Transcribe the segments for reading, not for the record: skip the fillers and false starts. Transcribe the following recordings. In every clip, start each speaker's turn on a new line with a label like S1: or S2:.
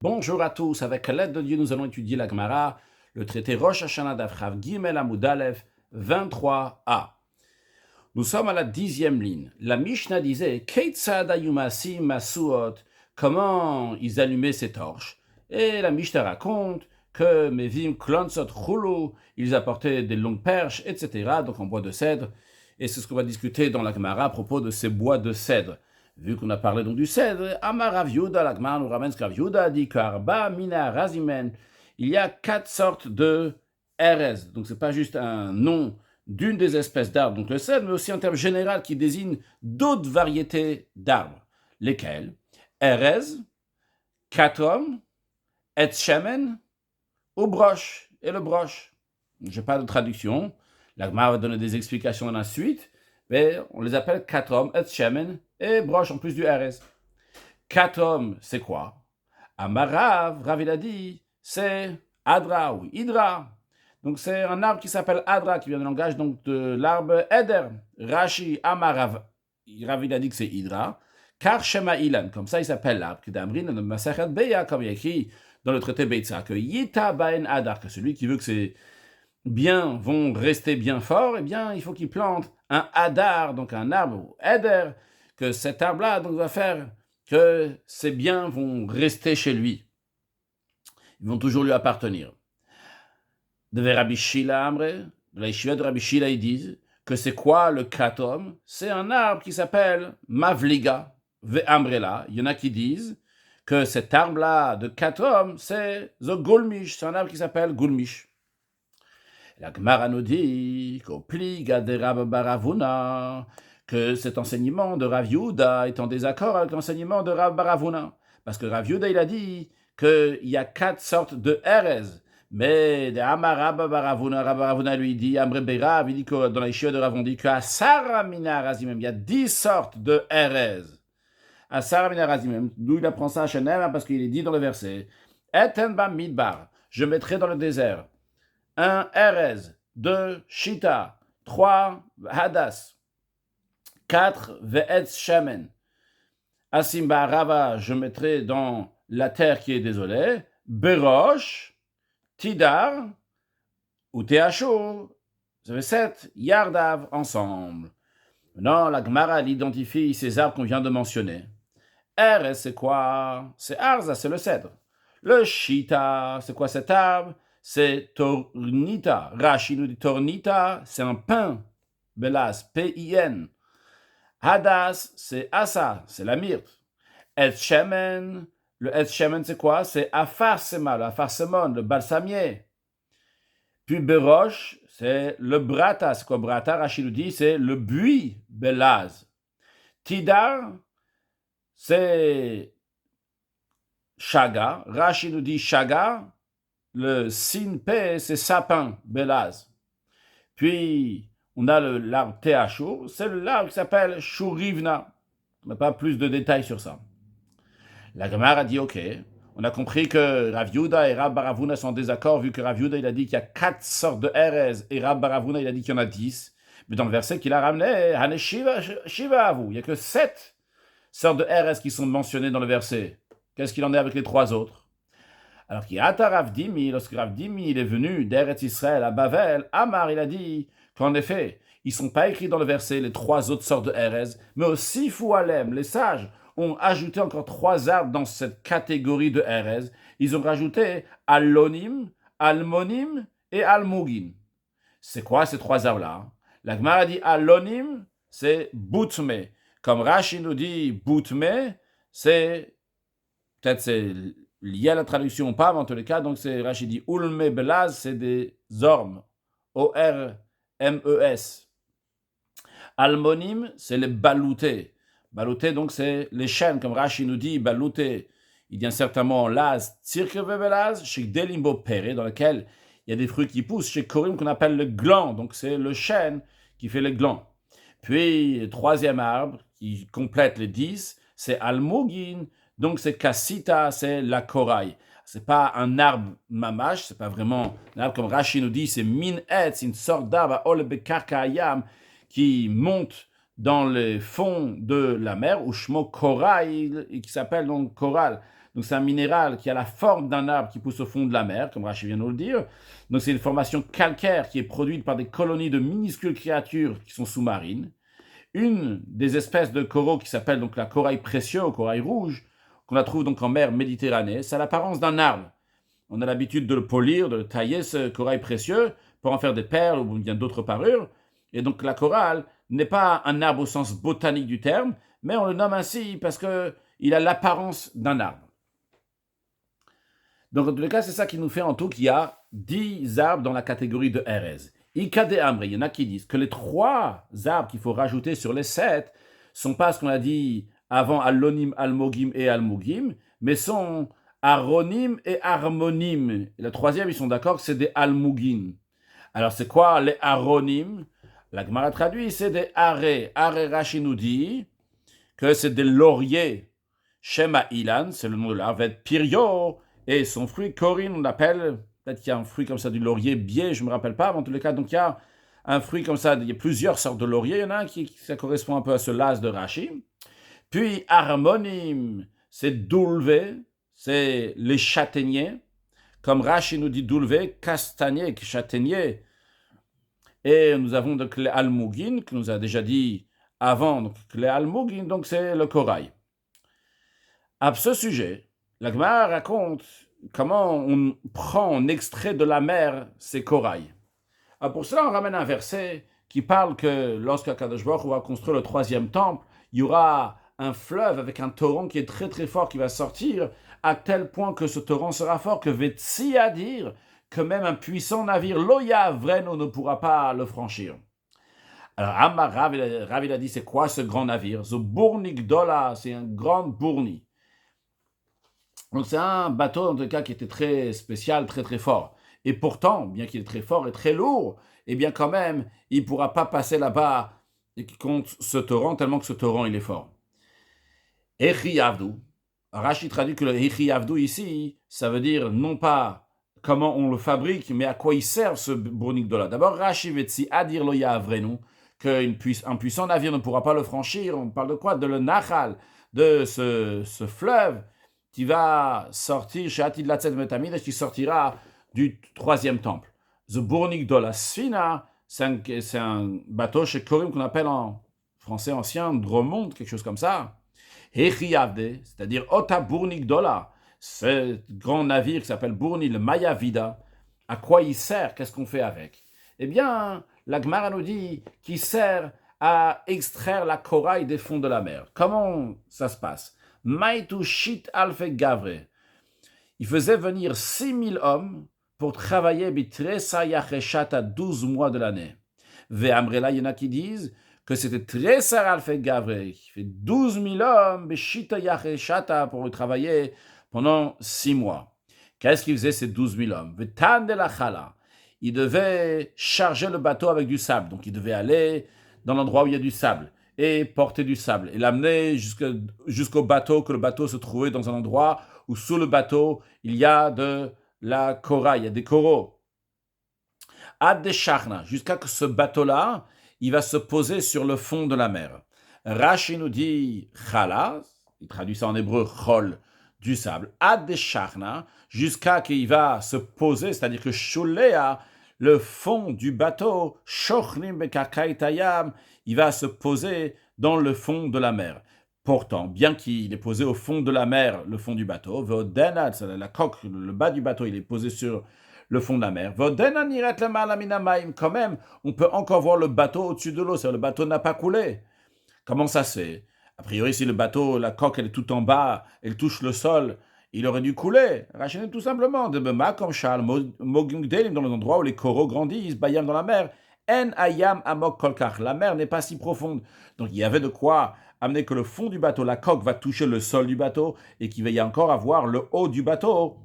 S1: Bonjour à tous, avec l'aide de Dieu, nous allons étudier la Gemara, le traité Rosh Hashanah d'Afrav Gimel Amud Aleph 23a. Nous sommes à la 10e ligne. La Mishnah disait Keitzad Ayumasi Masuot, comment ils allumaient ces torches. Et la Mishnah raconte que Mevim Klonsot Chulu, ils apportaient des longues perches, etc., donc en bois de cèdre. Et c'est ce qu'on va discuter dans la Gemara à propos de ces bois de cèdre. Vu qu'on a parlé donc du cèdre, Amar Rav Yehuda, la Gemara nous ramène ce que Rav Yehuda a dit qu'Arba Mina Razimen, il y a 4 sortes de Erez. Donc c'est pas juste un nom d'une des espèces d'arbres, donc le cèdre, mais aussi un terme général qui désigne d'autres variétés d'arbres. Lesquels? Erez, Katom, Etz Shemen, ou broche, et le broche. Je n'ai pas de traduction. La Gemara va donner des explications dans la suite, mais on les appelle Katom, Etz Shemen et broche en plus du Erez. Katom, c'est quoi? Amarav, Rav il a dit, c'est Adra ou Hydra. Donc c'est un arbre qui s'appelle Adra, qui vient du langage donc de l'arbre Eder. Rashi, Amarav, Rav il a dit que c'est Hydra. Car Shema Ilan, comme ça il s'appelle l'arbre. Kedamrin, le Masachet Beya, comme il y a écrit dans le traité Beitza, que Yita Baen Adar, que celui qui veut que ses biens vont rester bien forts, eh bien il faut qu'il plante un Adar, donc un arbre Eder, que cet arbre-là donc va faire que ses biens vont rester chez lui. Ils vont toujours lui appartenir. De Rabbi Shila Amre, de la Yeshiva de Rabbi Shila, ils disent que c'est quoi le Katom? C'est un arbre qui s'appelle Mavliga, Ve'amrela. Il y en a qui disent que cet arbre-là de Katom, c'est The Gulmish, c'est un arbre qui s'appelle Gulmish. La Gemara nous dit qu'au pliga de Rav Baravuna, que cet enseignement de Rav Yehuda est en désaccord avec l'enseignement de Rav Baravuna. Parce que Rav Yehuda, il a dit qu'il y a 4 sortes de Erez. Mais de Amar Rav Baravuna lui dit, Amre Berav, il dit que dans les Yeshiva de Rav, on dit qu'à Saramina Razimem, il y a 10 sortes de Erez. À Saramina Razimem, d'où il apprend ça à Shenem, parce qu'il est dit dans le verset, Etenba Midbar, je mettrai dans le désert 1 Erez, 2 Shita, 3 Hadas, 4 Ve'etz Shemen. Asimba Rava, je mettrai dans la terre qui est désolée, Berosh, Tidar, ou Teacho. Vous avez 7 Yardav ensemble. Maintenant, la Gemara identifie ces arbres qu'on vient de mentionner. Erez, c'est quoi? C'est Arza, c'est le cèdre. Le Shita, c'est quoi cet arbre? C'est Tornita. Rashi nous dit Tornita, c'est un pin. Belas, P-I-N. Hadas, c'est Asa, c'est la myrte. Etz Shemen, le Etz Shemen, c'est quoi? C'est Afarsema, le Afarsemon, le balsamier. Puis Berosh, c'est le Brata. C'est quoi Brata? Rashi nous dit, c'est le buis, Belaz. Tidar, c'est Chaga. Rashi nous dit Chaga. Le Sinpe, c'est sapin, Belaz. Puis, on a l'arbre Teachour, c'est l'arbre qui s'appelle Shurivna. On n'a pas plus de détails sur ça. La Gemara a dit, ok, on a compris que Rav Yehuda et Rav Baravuna sont en désaccord, vu que Rav Yehuda, il a dit qu'il y a 4 sortes de Erez, et Rav Baravuna, il a dit qu'il y en a 10. Mais dans le verset qu'il a ramené, Hane Shiva à vous, il n'y a que 7 sortes de Erez qui sont mentionnées dans le verset. Qu'est-ce qu'il en est avec les 3 autres? Alors qu'Yata Rav Dimi, lorsque Rav Dimi il est venu d'Eretz Israël à Bavel, Amar il a dit qu'en effet, ils ne sont pas écrits dans le verset les 3 autres sortes de Erez, mais aussi Foualem, les sages, ont ajouté encore 3 arbres dans cette catégorie de Erez. Ils ont rajouté Allonim, Almonim et Almugin. C'est quoi ces 3 arbres-là? La Gemara dit Allonim, c'est Boutme. Comme Rashi nous dit Boutme, c'est peut-être c'est lié à la traduction ou pas, mais en tous les cas, donc c'est Rashi dit Ulme Belaz, c'est des ormes. O-R-M-E-S. Almonim, c'est les baloutés. Baloutés, donc c'est les chênes, comme Rashi nous dit, baloutés. Il y a certainement Laz, Tzirke Belaz, chez Delimbo Pere, dans lequel il y a des fruits qui poussent, chez Korim, qu'on appelle le gland, donc c'est le chêne qui fait les glands. Puis, le 3e arbre, qui complète les 10, c'est Almugin, donc c'est Kassita, c'est la corail. C'est pas un arbre mamash, c'est pas vraiment un arbre comme Rashi nous dit, c'est min etz, une sorte d'arbre à ol bekarkayam qui monte dans les fonds de la mer, ou shmo corail, qui s'appelle donc coral. Donc c'est un minéral qui a la forme d'un arbre qui pousse au fond de la mer, comme Rashi vient de nous le dire. Donc c'est une formation calcaire qui est produite par des colonies de minuscules créatures qui sont sous-marines. Une des espèces de coraux qui s'appelle donc la corail précieux, ou corail rouge, qu'on la trouve donc en mer Méditerranée, ça a l'apparence d'un arbre. On a l'habitude de le polir, de le tailler, ce corail précieux, pour en faire des perles ou bien d'autres parures. Et donc la corale n'est pas un arbre au sens botanique du terme, mais on le nomme ainsi parce qu'il a l'apparence d'un arbre. Donc en tous les cas, c'est ça qui nous fait en tout qu'il y a 10 arbres dans la catégorie de Erez. Ikade Amri, il y en a qui disent que les 3 arbres qu'il faut rajouter sur les 7 sont pas ce qu'on a dit avant Allonim, Almogim et Almugim, mais sont Aronim et Harmonim. Et le 3e, ils sont d'accord que c'est des Almugim. Alors c'est quoi les Aronim? La Gemara traduit, c'est des Aré. Aré Rashi nous dit que c'est des lauriers. Shema Ilan, c'est le nom de l'arbre, Pirio, et son fruit, Corinne, on l'appelle, peut-être qu'il y a un fruit comme ça du laurier biais, je ne me rappelle pas, mais en tous les cas, donc il y a un fruit comme ça, il y a plusieurs sortes de lauriers, il y en a un qui ça correspond un peu à ce las de Rashi. Puis Harmonim, c'est Doulvé, c'est les châtaigniers, comme Rashi nous dit Doulvé, castagnier, châtaignier. Et nous avons donc les Almugin, que nous a déjà dit avant, donc les Almugin, donc c'est le corail. À ce sujet, la Gemara raconte comment on prend, on extrait de la mer ces corails. Alors pour cela, on ramène un verset qui parle que lorsque Kadosh Baruch Hu va construire le 3e temple, il y aura un fleuve avec un torrent qui est très très fort qui va sortir, à tel point que ce torrent sera fort que Vetsi à dire que même un puissant navire, Loya Vreno, ne pourra pas le franchir. Alors Amar Rav il a dit, c'est quoi ce grand navire? The Burni Gdola, c'est un grand Burni. Donc c'est un bateau en tout cas qui était très spécial, très très fort. Et pourtant, bien qu'il est très fort et très lourd, eh bien quand même, il ne pourra pas passer là-bas contre ce torrent, tellement que ce torrent il est fort. Echi Avdu. Rashi traduit que le Echi Avdu ici, ça veut dire non pas comment on le fabrique, mais à quoi il sert ce Bournikdola. D'abord, Rashi Vetsi Adir lo Yavrenu, qu'un puissant navire ne pourra pas le franchir. On parle de quoi? De le Nachal, de ce fleuve qui va sortir chez Atid Latzet Metamid et qui sortira du 3e temple. The Bournikdola Sfina, c'est un bateau chez Korim qu'on appelle en français ancien Dromont, quelque chose comme ça. Hechiavde, c'est-à-dire Ota Bournikdola, ce grand navire qui s'appelle Bourni, le Mayavida, à quoi il sert? Qu'est-ce qu'on fait avec? Eh bien, la Gemara nous dit qu'il sert à extraire la corail des fonds de la mer. Comment ça se passe? Maitu shit alfe gavre. Il faisait venir 6000 hommes pour travailler bitresa yacheshat à 12 mois de l'année. Ve'amrela, il y en a qui disent que c'était tresa alfe gavre, qui fait 12 000 hommes bishita yacheshata pour travailler pendant 6 mois. Qu'est-ce qu'il faisait ces 12 000 hommes? Ve'tan de la chala. Il devait charger le bateau avec du sable. Donc il devait aller dans l'endroit où il y a du sable et porter du sable et l'amener jusqu'au bateau, que le bateau se trouvait dans un endroit où sous le bateau, il y a de la corail, il y a des coraux. Ad de Shachna, jusqu'à que ce bateau-là, il va se poser sur le fond de la mer. Rashi nous dit Chala, il traduit ça en hébreu Chol, du sable. Ad de Shachna, jusqu'à qu'il va se poser, c'est-à-dire que Shulea, le fond du bateau, Shochnim Bekakay Tayam, il va se poser dans le fond de la mer. Pourtant, bien qu'il est posé au fond de la mer, le fond du bateau, la coque, le bas du bateau, il est posé sur le fond de la mer. Quand même, on peut encore voir le bateau au-dessus de l'eau, c'est-à-dire le bateau n'a pas coulé. Comment ça se fait? A priori, si le bateau, la coque, elle est tout en bas, elle touche le sol, il aurait dû couler. Rachel tout simplement, de Bema comme Charles, Mogungdelim, dans l'endroit où les coraux grandissent, Bayam dans la mer. En ayam amok kolkar. La mer n'est pas si profonde. Donc il y avait de quoi amener que le fond du bateau, la coque va toucher le sol du bateau et qu'il va y encore avoir le haut du bateau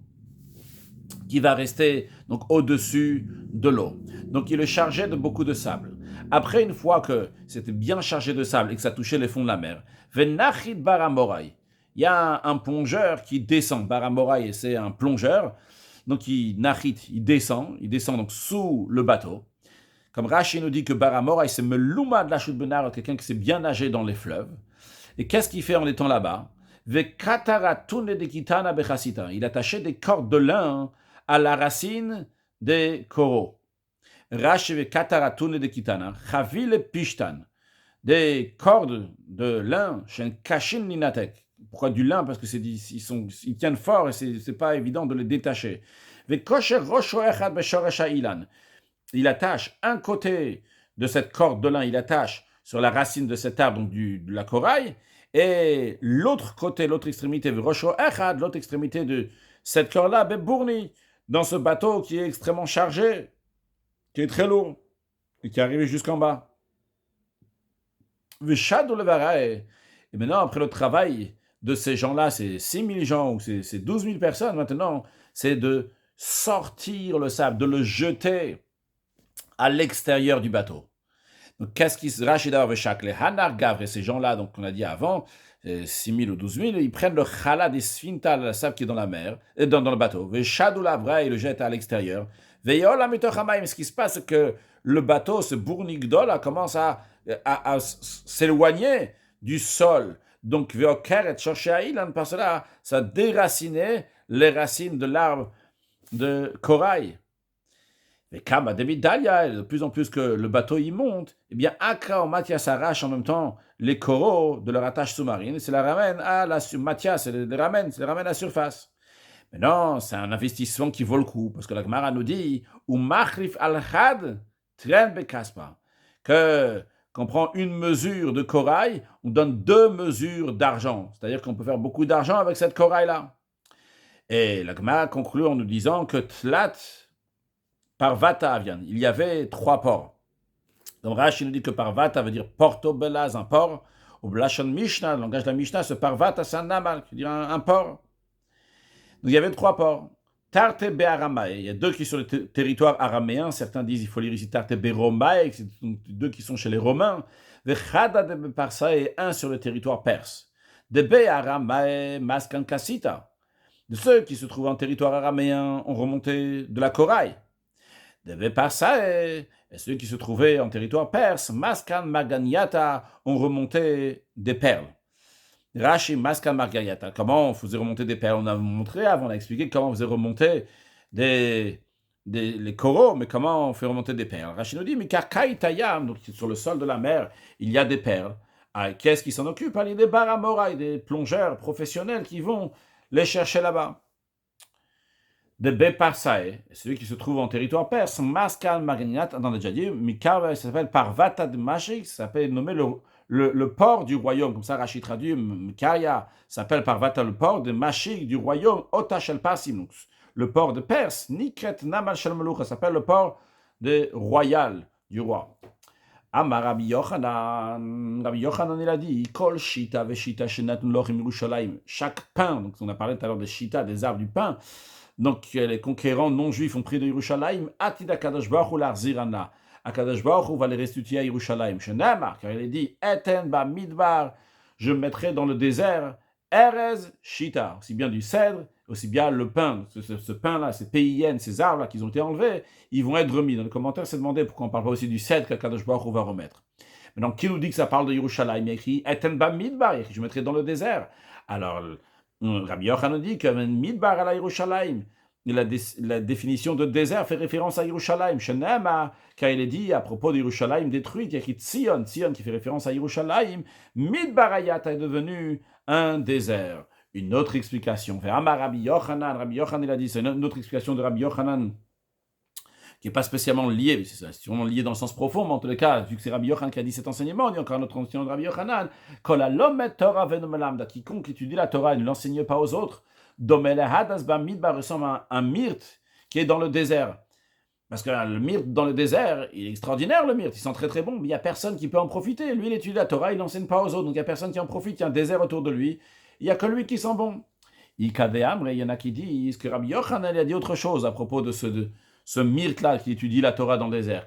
S1: qui va rester donc au-dessus de l'eau. Donc il le chargeait de beaucoup de sable. Après, une fois que c'était bien chargé de sable et que ça touchait les fonds de la mer, Venachid Baramorai, il y a un plongeur qui descend. Baramorai, c'est un plongeur. Donc il descend donc sous le bateau. Comme Rashi nous dit que Baramorai, c'est Melouma de la chute benar, quelqu'un qui s'est bien nagé dans les fleuves. Et qu'est-ce qu'il fait en étant là-bas? Vekataratune de kitana bechasita. Il attachait des cordes de lin à la racine des coraux. Rashi vekataratune de kitana. Chavile pishtan. Des cordes de lin chez un kashin ninatek. Pourquoi du lin? Parce que ils tiennent fort et c'est pas évident de les détacher. Vekosher rosho echad beshoresha ilan. Il attache un côté de cette corde de lin, il attache sur la racine de cet arbre, donc de la corail, et l'autre côté, l'autre extrémité, l'autre extrémité de cette corde-là, Bourni, dans ce bateau qui est extrêmement chargé, qui est très lourd, et qui est arrivé jusqu'en bas. Et maintenant, après le travail de ces gens-là, ces 6 000 gens, ou ces 12 000 personnes, maintenant, c'est de sortir le sable, de le jeter à l'extérieur du bateau. Donc, qu'est-ce qui se rachète avec chaque les Hanar Gavre et ces gens-là, donc on a dit avant, 6 000 ou 12 000, ils prennent le chala des sphinta, le sable qui est dans la mer, dans le bateau. Veshadou la ils le jettent à l'extérieur. Veyola mitochamaim, ce qui se passe, c'est que le bateau, ce bournigdol, commence à s'éloigner du sol. Donc, veokeret shoshaïlan, par cela, ça déracinait les racines de l'arbre de corail. Et comme à Dalia, de plus en plus que le bateau y monte, eh bien, Akra ou Mathias arrache en même temps les coraux de leur attache sous-marine et se les ramène à Mathias, les ramène à la surface. Mais non, c'est un investissement qui vaut le coup, parce que la Gemara nous dit ou Machrif al-Had, Tren Bekaspa, qu'on prend une mesure de corail, on donne 2 mesures d'argent. C'est-à-dire qu'on peut faire beaucoup d'argent avec cette corail-là. Et la Gemara conclut en nous disant que Tlat, Parvata Avian, il y avait 3 ports. Donc Rashi nous dit que Parvata veut dire porto belaz, un port. Au Blashon Mishnah, le langage de la Mishnah, ce Parvata c'est un namal, qui veut dire un port. Donc il y avait 3 ports. Tarte Be'aramae, il y a 2 qui sont sur le territoire araméen, certains disent il faut lire ici Tarte Be'romae, c'est 2 qui sont chez les Romains. Vechada de Be'parsa et 1 sur le territoire perse. De Be'aramae Maskan Kasita. De ceux qui se trouvent en territoire araméen ont remonté de la corail. De Parsa et ceux qui se trouvaient en territoire perse, Maskan Marganiata, ont remonté des perles. Rashi Maskan Marganiata, comment on faisait remonter des perles? On a montré avant, on a expliqué comment on faisait remonter les coraux, mais comment on fait remonter des perles? Rashi nous dit, mais car Kaitayam, donc sur le sol de la mer, il y a des perles. Ah, qu'est-ce qui s'en occupe? Il y a des baramoraï, des plongeurs professionnels qui vont les chercher là-bas. De Beparsae, celui qui se trouve en territoire perse, Maskan Marganiat, on a déjà dit, Mikar, ça s'appelle Parvata de Mashik, ça s'appelle nommé le port du royaume, comme ça Rachid traduit, Mikaria, s'appelle Parvata le port de Mashik du royaume, Otashel Pasimux, le port de Perse, Nikret Namal Shel Melucha, ça s'appelle le port de royal du roi. Amar Rabbi Yochanan, il a dit, Kol Shita Veshita Shenatun Lochim Yerushalayim, chaque pain, donc on a parlé tout à l'heure des Shita, des arbres du pain. Donc, les conquérants non-juifs ont pris de Yerushalayim, Atid Akadosh Baruch Hu l'Arzirana. Akadosh Baruch Hu va les restituer à Yerushalayim. Shenamar, car il est dit, Eten ba midbar, je mettrai dans le désert, Erez Shita, aussi bien du cèdre, aussi bien le pain. Ce pain-là, ces PIN, ces arbres-là qui ont été enlevés, ils vont être remis. Dans le commentaire, c'est demandé pourquoi on ne parle pas aussi du cèdre qu'Akadosh Baruch Hu va remettre. Maintenant, qui nous dit que ça parle de Yerushalayim? Il y a écrit, Eten ba midbar, je mettrai dans le désert. Alors, Rabbi Yochanan dit que Midbar à la Yerushalayim, la définition de désert fait référence à Yerushalayim. Shenema, car il est dit à propos de Yerushalayim détruite, il y a écrit Tzion qui fait référence à Yerushalayim. Midbar Ayat est devenu un désert. Une autre explication. Rabbi Yochanan, il a dit, c'est une autre explication de Rabbi Yochanan qui n'est pas spécialement lié, c'est sûrement lié dans le sens profond, mais en tous les cas, vu que c'est Rabbi Yochanan qui a dit cet enseignement, il y a encore un autre enseignement de Rabbi Yochanan, quiconque étudie la Torah et ne l'enseigne pas aux autres, ressemble à un myrte qui est dans le désert. Parce que le myrte dans le désert, il est extraordinaire le myrte, il sent très très bon, mais il n'y a personne qui peut en profiter. Lui, il étudie la Torah, il n'enseigne pas aux autres, donc il n'y a personne qui en profite, il y a un désert autour de lui, il n'y a que lui qui sent bon. Il y en a qui disent que Rabbi Yochanan a dit autre chose à propos de ce myrte-là qui étudie la Torah dans le désert.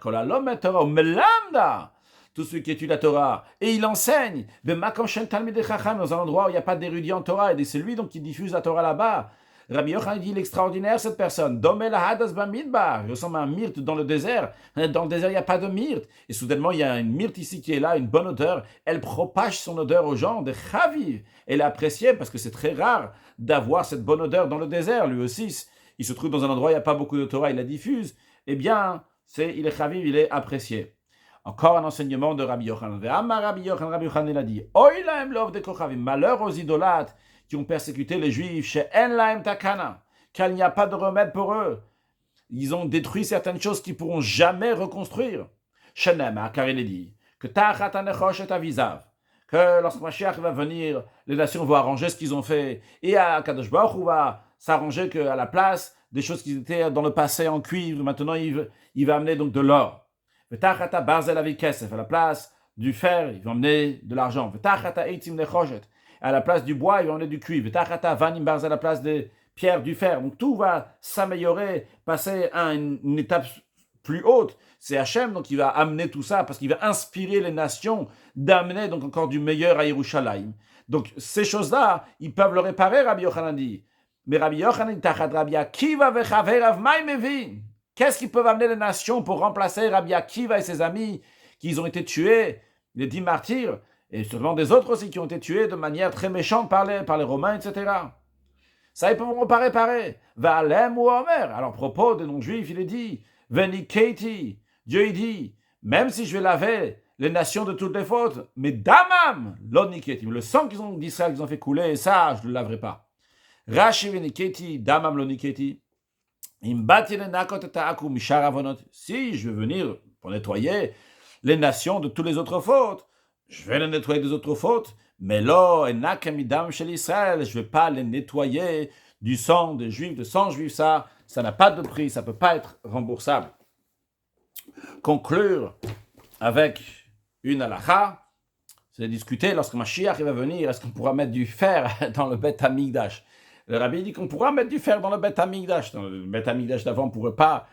S1: Tout celui qui étudie la Torah, et il enseigne, dans un endroit où il n'y a pas d'érudit en Torah, et c'est lui donc qui diffuse la Torah là-bas. Rabbi Yochanan dit, il est extraordinaire cette personne. Domel hadas bamidbar. Il ressemble à un myrte dans le désert. Dans le désert, il n'y a pas de myrte. Et soudainement, il y a une myrte ici qui est là, une bonne odeur. Elle propage son odeur aux gens, de chaviv. Elle est appréciée parce que c'est très rare d'avoir cette bonne odeur dans le désert. Lui aussi, il se trouve dans un endroit où il n'y a pas beaucoup de Torah, il la diffuse. Eh bien, il est chaviv, il est apprécié. Encore un enseignement de Rabbi Yochanan. Rabbi Yochanan il a dit, malheur aux idolâtres qui ont persécuté les Juifs, chez En Laem Takana, car il n'y a pas de remède pour eux. Ils ont détruit certaines choses qu'ils ne pourront jamais reconstruire. Shenem, car il est dit que Tachat Anechosh et Avizav, que lorsque Mashiach va venir, les nations vont arranger ce qu'ils ont fait, et à Kadosh Baruch Hu va s'arranger qu'à la place des choses qui étaient dans le passé en cuivre, maintenant il va amener donc de l'or. V'tachata barzel avec kesef, à la place du fer, ils vont amener de l'argent. V'tachata eitzim nechoshet, à la place du bois, ils vont amener du cuivre. V'tachata vanim barzel, à la place des pierres, du fer. Donc tout va s'améliorer, passer à une étape plus haute. C'est Hachem donc qui va amener tout ça, parce qu'il va inspirer les nations d'amener donc encore du meilleur à Yerushalayim. Donc ces choses-là, ils peuvent le réparer, Rabbi Yochanan dit. Mais Rabbi Yochanan, tachat Rabbi Akiva vechaver avmai mevin. Qu'est-ce qu'ils peuvent amener les nations pour remplacer Rabbi Akiva et ses amis qui ont été tués, les 10 martyrs, et sûrement des autres aussi qui ont été tués de manière très méchante par les Romains, etc. Ça, ils peuvent pas réparer. Valem ou Omer. Alors, propos des non-juifs, il est dit, Veni Keti, Dieu il dit, même si je vais laver les nations de toutes les fautes, mais damam, l'oniketi, le sang d'Israël qu'ils ont fait couler, ça, je ne le laverai pas. Rashi Veni Keti, damam l'oniketi. Si je veux venir pour nettoyer les nations de toutes les autres fautes, je vais les nettoyer des autres fautes, mais là, je ne vais pas les nettoyer du sang des juifs, de sang juif, ça n'a pas de prix, ça ne peut pas être remboursable. Conclure avec une halakha, c'est discuter lorsque Mashiach va venir, est-ce qu'on pourra mettre du fer dans le Beth Hamikdash? Le rabbi dit qu'on pourra mettre du fer dans le Beth Hamikdash. Dans le Beth Hamikdash d'avant, on ne pouvait pas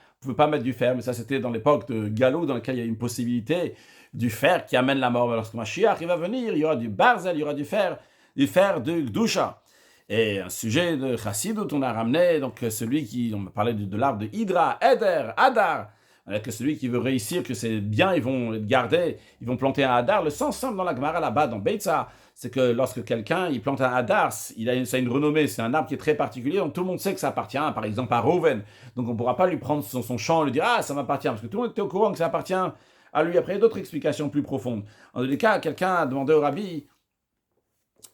S1: mettre du fer, mais ça c'était dans l'époque de Galou, dans laquelle il y a une possibilité du fer qui amène la mort. Mais lorsque Mashiach va venir, il y aura du barzel, il y aura du fer de Gdusha. Et un sujet de Chassidut, on a ramené donc on parlait de l'arbre de Hydra, Eder, Adar, avec celui qui veut réussir, que c'est bien, ils vont le garder, ils vont planter un Hadar. Le sens simple dans la Gemara là-bas, dans Beitza, c'est que lorsque quelqu'un il plante un Hadar, ça a une renommée, c'est un arbre qui est très particulier, donc tout le monde sait que ça appartient, par exemple, à Reuven. Donc on ne pourra pas lui prendre son champ et lui dire « Ah, ça m'appartient », parce que tout le monde était au courant que ça appartient à lui. Après, il y a d'autres explications plus profondes. En tous les cas, quelqu'un a demandé au rabbi,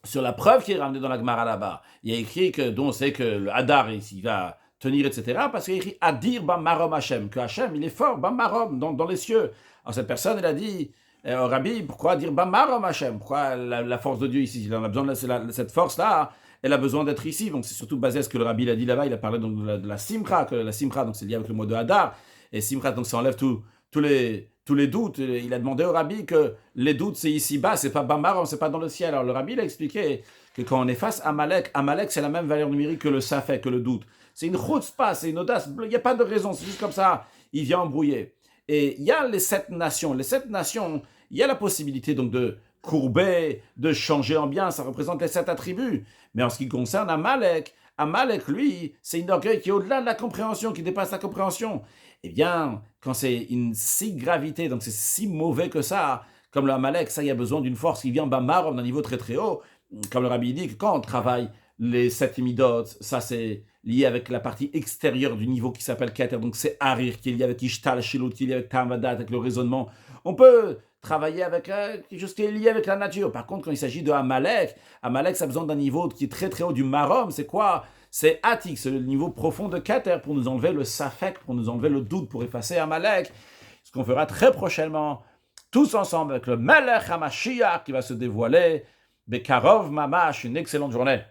S1: sur la preuve qui est ramenée dans la Gemara là-bas, il y a écrit que, dont on sait que le Hadar, il va tenir, etc., parce qu'il y a écrit Adir Bam Marom Hashem, que Hashem, il est fort, Bam Marom, dans les cieux. Alors cette personne, elle a dit, Rabbi, pourquoi dire Bam Marom Hashem? Pourquoi la force de Dieu ici? Il en a besoin de cette force-là, elle a besoin d'être ici. Donc c'est surtout basé à ce que le Rabbi a dit là-bas, il a parlé donc de la Simcha, que la Simcha, donc c'est lié avec le mot de Hadar, et Simcha, donc ça enlève tous les doutes. Il a demandé au Rabbi que les doutes, c'est ici-bas, c'est pas Bam Marom, c'est pas dans le ciel. Alors le Rabbi, il a expliqué que quand on est face à Amalek, c'est la même valeur numérique que le safek, que le doute. C'est une chutzpah, c'est une audace, il n'y a pas de raison, c'est juste comme ça, il vient embrouiller. Et il y a les 7 nations, il y a la possibilité donc de courber, de changer en bien, ça représente les 7 attributs. Mais en ce qui concerne Amalek, lui, c'est une orgueil qui est au-delà de la compréhension, qui dépasse la compréhension. Eh bien, quand c'est une si gravité, donc c'est si mauvais que ça, comme le Amalek, ça, il y a besoin d'une force qui vient Bamar d'un niveau très très haut. Comme le Rabbi dit que quand on travaille les 7 midot, ça c'est lié avec la partie extérieure du niveau qui s'appelle Keter, donc c'est Harir, qui est lié avec Ishtal, Shilut, qui est lié avec Tamvadat, avec le raisonnement. On peut travailler avec quelque chose qui est lié avec la nature. Par contre, quand il s'agit de Amalek, ça a besoin d'un niveau qui est très très haut du Marom. C'est quoi? C'est Atik, c'est le niveau profond de Keter pour nous enlever le Safek, pour nous enlever le doute, pour effacer Amalek. Ce qu'on fera très prochainement, tous ensemble, avec le Melech HaMashiach qui va se dévoiler. Bekarov Mamash, une excellente journée.